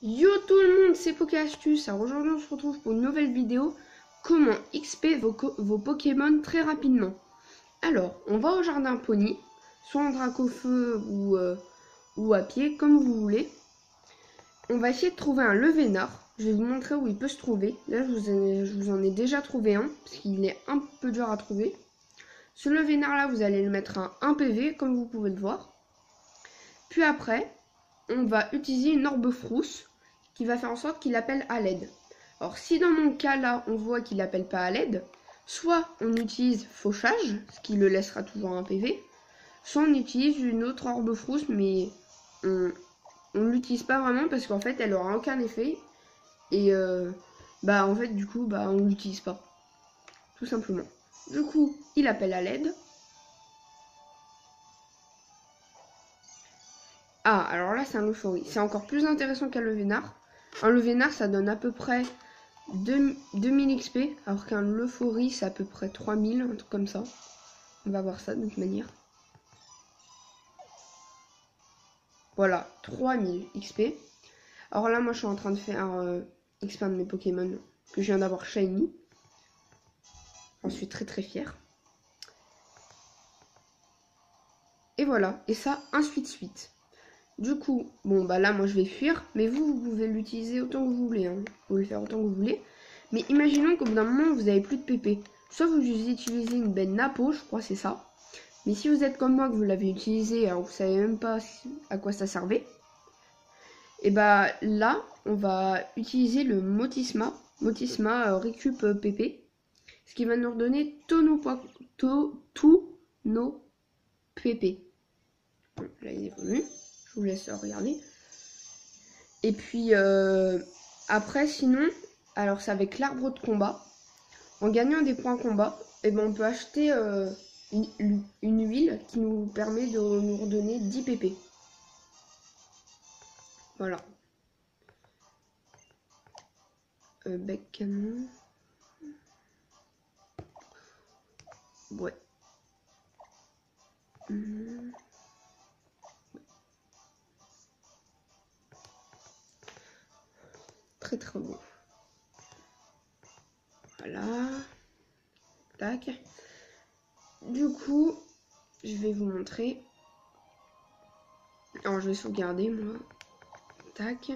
Yo tout le monde, c'est Pokéastuce. Alors aujourd'hui on se retrouve pour une nouvelle vidéo. Comment XP vos Pokémon très rapidement. Alors, on va au jardin Pony, soit en Dracofeu ou à pied, comme vous voulez. On va essayer de trouver un Levénard. Je vais vous montrer où il peut se trouver. Là, je vous en ai déjà trouvé un, parce qu'il est un peu dur à trouver. Ce Levénard là, vous allez le mettre à 1 PV, comme vous pouvez le voir. Puis après, on va utiliser une orbe frousse qui va faire en sorte qu'il appelle à l'aide. Alors si dans mon cas là, on voit qu'il appelle pas à l'aide, soit on utilise fauchage, ce qui le laissera toujours un PV, soit on utilise une autre orbe frousse, mais on l'utilise pas vraiment parce qu'en fait elle aura aucun effet et en fait du coup on l'utilise pas, tout simplement. Du coup il appelle à l'aide. Ah, alors là, c'est un euphorie. C'est encore plus intéressant qu'un Levénard. Un Levénard, ça donne à peu près 2000 XP, alors qu'un euphorie, c'est à peu près 3000, un truc comme ça. On va voir ça de toute manière. Voilà, 3000 XP. Alors là, moi, je suis en train de faire XP de mes Pokémon que je viens d'avoir Shiny. J'en suis très très fière. Et voilà, et ça, ainsi de suite. Du coup, là moi je vais fuir, mais vous pouvez l'utiliser autant que vous voulez, hein. Vous pouvez le faire autant que vous voulez. Mais imaginons qu'au bout d'un moment vous avez plus de PP. Soit vous utilisez une benne Napo, je crois c'est ça. Mais si vous êtes comme moi que vous l'avez utilisé, alors vous savez même pas à quoi ça servait. Et là, on va utiliser le Motisma. Motisma récup PP. Ce qui va nous redonner tous nos PP. Bon, là il évolue. Je vous laisse regarder. Et puis après sinon, alors c'est avec l'arbre de combat. En gagnant des points combat, on peut acheter une huile qui nous permet de nous redonner 10 PP. Voilà. Bec canon. Ouais. Très très beau. Voilà. Tac. Du coup, je vais vous montrer. Alors je vais sauvegarder moi. Tac.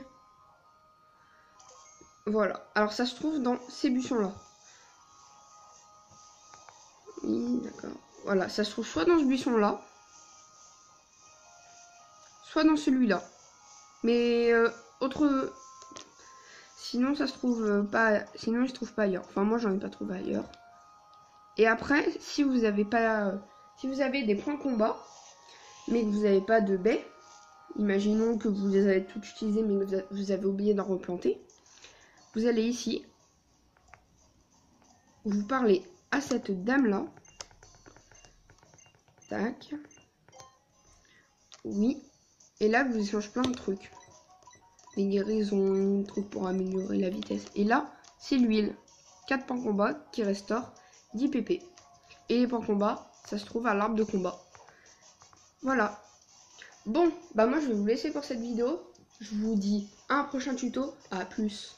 Voilà. Alors ça se trouve dans ces buissons là. Oui, d'accord. Voilà, ça se trouve soit dans ce buisson là, soit dans celui-là. Mais sinon ça se trouve pas. Sinon il se trouve pas ailleurs. Enfin moi j'en ai pas trouvé ailleurs. Et après, si vous avez pas. Si vous avez des points combat, mais que vous n'avez pas de baies, imaginons que vous les avez toutes utilisées mais que vous avez oublié d'en replanter. Vous allez ici. Vous parlez à cette dame là. Tac. Oui. Et là, vous échangez plein de trucs. Des guérisons, trucs pour améliorer la vitesse. Et là, c'est l'huile. 4 points combat qui restaure 10 PP. Et les points combat, ça se trouve à l'arbre de combat. Voilà. Bon, moi je vais vous laisser pour cette vidéo. Je vous dis à un prochain tuto. À plus.